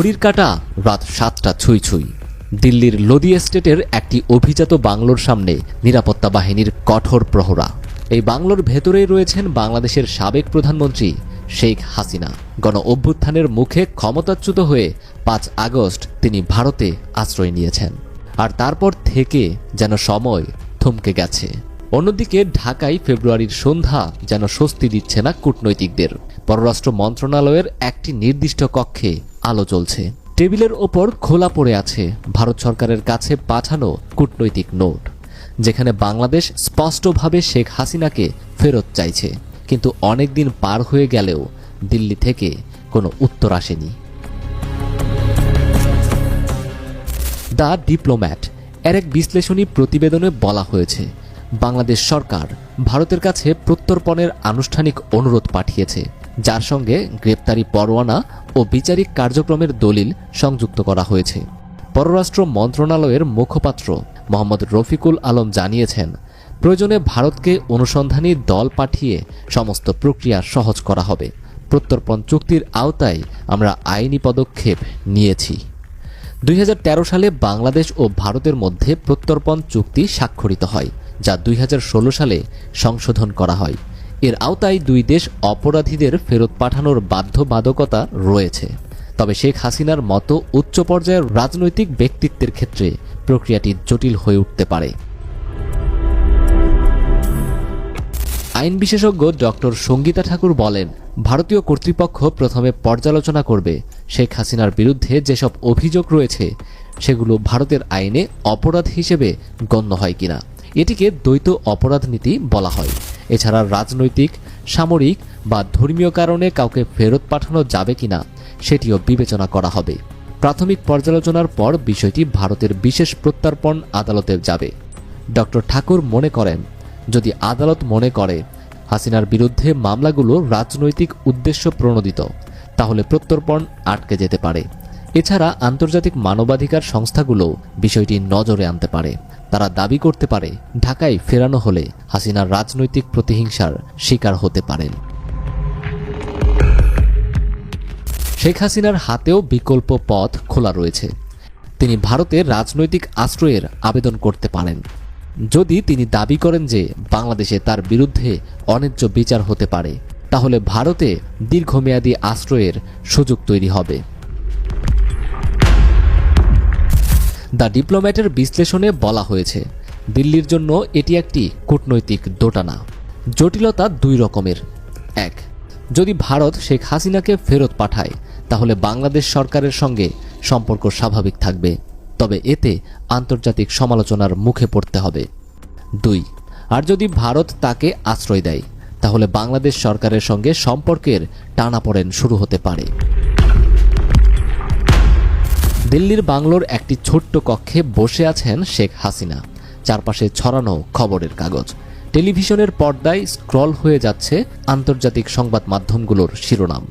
ঘড়ির কাঁটা রাত 7টা ছুঁই ছুঁই। দিল্লির লোদি এস্টেটের একটি অভিজাত বাংলোর সামনে নিরাপত্তা বাহিনীর কঠোর প্রহরা। এই বাংলোর ভেতরেই রয়েছেন বাংলাদেশের সাবেক প্রধানমন্ত্রী শেখ হাসিনা। গণ অভ্যুত্থানের মুখে ক্ষমতাচ্যুত হয়ে 5 আগস্ট তিনি ভারতে আশ্রয় নিয়েছেন। আর তারপর থেকে যেন সময় থমকে গেছে। অন্যদিকে ঢাকায় ফেব্রুয়ারির সন্ধ্যা যেন স্বস্তি দিচ্ছে না কূটনৈতিকদের। পররাষ্ট্র মন্ত্রণালয়ের একটি নির্দিষ্ট কক্ষে আলো জ্বলছে। টেবিলের ওপর খোলা পড়ে আছে ভারত সরকারের কাছে পাঠানো কূটনৈতিক নোট, যেখানে বাংলাদেশ স্পষ্টভাবে শেখ হাসিনাকে ফেরত চাইছে। কিন্তু অনেক দিন পার হয়ে গেলেও দিল্লি থেকে কোনো উত্তর আসেনি। দ্য ডিপ্লোম্যাট এর এক বিশ্লেষণী প্রতিবেদনে বলা হয়েছে, বাংলাদেশ সরকার ভারতের কাছে প্রত্যর্পণের আনুষ্ঠানিক অনুরোধ পাঠিয়েছে, যার সঙ্গে গ্রেপ্তারি পরোয়ানা ও বিচারিক কার্যক্রমের দলিল সংযুক্ত করা হয়েছে। পররাষ্ট্র মন্ত্রণালয়ের মুখপাত্র মোহাম্মদ রফিকুল আলম জানিয়েছেন, প্রয়োজনে ভারতকে অনুসন্ধানী দল পাঠিয়ে সমস্ত প্রক্রিয়া সহজ করা হবে। প্রত্যর্পণ চুক্তির আওতায় আমরা আইনি পদক্ষেপ নিয়েছি। 2013 সালে বাংলাদেশ ও ভারতের মধ্যে প্রত্যর্পণ চুক্তি স্বাক্ষরিত হয়, যা 2016 সালে সংশোধন করা হয়। এর আওতায় দুই দেশ অপরাধীদের ফেরত পাঠানোর বাধ্যবাধকতা রয়েছে। তবে শেখ হাসিনার মতো উচ্চ পর্যায়ের রাজনৈতিক ব্যক্তিত্বের ক্ষেত্রে প্রক্রিয়াটি জটিল হয়ে উঠতে পারে। আইন বিশেষজ্ঞ ডক্টর সঙ্গীতা ঠাকুর বলেন, ভারতীয় কর্তৃপক্ষ প্রথমে পর্যালোচনা করবে শেখ হাসিনার বিরুদ্ধে যেসব অভিযোগ রয়েছে সেগুলো ভারতের আইনে অপরাধ হিসেবে গণ্য হয় কিনা। এটিকে দ্বৈত অপরাধ নীতি বলা হয়। এছাড়া রাজনৈতিক, সামরিক বা ধর্মীয় কারণে কাউকে ফেরত পাঠানো যাবে কিনা সেটিও বিবেচনা করা হবে। প্রাথমিক পর্যালোচনার পর বিষয়টি ভারতের বিশেষ প্রত্যর্পণ আদালতে যাবে। ডক্টর ঠাকুর মনে করেন, যদি আদালত মনে করে হাসিনার বিরুদ্ধে মামলাগুলো রাজনৈতিক উদ্দেশ্য প্রণোদিত, তাহলে প্রত্যর্পণ আটকে যেতে পারে। এছাড়া আন্তর্জাতিক মানবাধিকার সংস্থাগুলো বিষয়টি নজরে আনতে পারে। তারা দাবি করতে পারে, ঢাকায় ফেরানো হলে হাসিনার রাজনৈতিক প্রতিহিংসার শিকার হতে পারেন। শেখ হাসিনার হাতেও বিকল্প পথ খোলা রয়েছে। তিনি ভারতের রাজনৈতিক আশ্রয়ের আবেদন করতে পারেন। যদি তিনি দাবি করেন যে বাংলাদেশে তার বিরুদ্ধে অন্যায্য বিচার হতে পারে, তাহলে ভারতে দীর্ঘমেয়াদী আশ্রয়ের সুযোগ তৈরি হবে। দ্য ডিপ্লোম্যাটের বিশ্লেষণে বলা হয়েছে, দিল্লির জন্য এটি একটি কূটনৈতিক দোটানা। জটিলতা দুই রকমের। এক, যদি ভারত শেখ হাসিনাকে ফেরত পাঠায়, তাহলে বাংলাদেশ সরকারের সঙ্গে সম্পর্ক স্বাভাবিক থাকবে, তবে এতে আন্তর্জাতিক সমালোচনার মুখে পড়তে হবে। 2, আর যদি ভারত তাকে আশ্রয় দেয়, তাহলে বাংলাদেশ সরকারের সঙ্গে সম্পর্কের টানাপোড়েন শুরু হতে পারে। দিল্লির বাংলোর একটি ছোট্ট কক্ষে বসে আছেন শেখ হাসিনা। চারপাশে ছড়ানো খবরের কাগজ। টেলিভিশনের পর্দায় স্ক্রল হয়ে যাচ্ছে আন্তর্জাতিক সংবাদ মাধ্যমগুলোর শিরোনাম,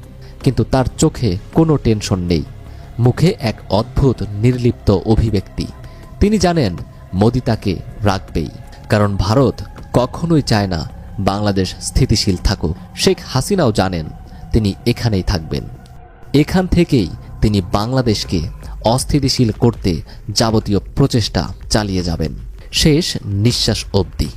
কিন্তু তার চোখে কোনো টেনশন নেই। মুখে এক অদ্ভুত নির্লিপ্ত অভিব্যক্তি। তিনি জানেন মোদি তাকে রাখবেই, কারণ ভারত কখনোই চায় না বাংলাদেশ স্থিতিশীল থাকুক। শেখ হাসিনাও জানেন তিনি এখানেই থাকবেন। এখান থেকেই তিনি বাংলাদেশকে অস্থিতিশীল করতে যাবতীয় প্রচেষ্টা চালিয়ে যাবেন, শেষ নিঃশ্বাস অবধি।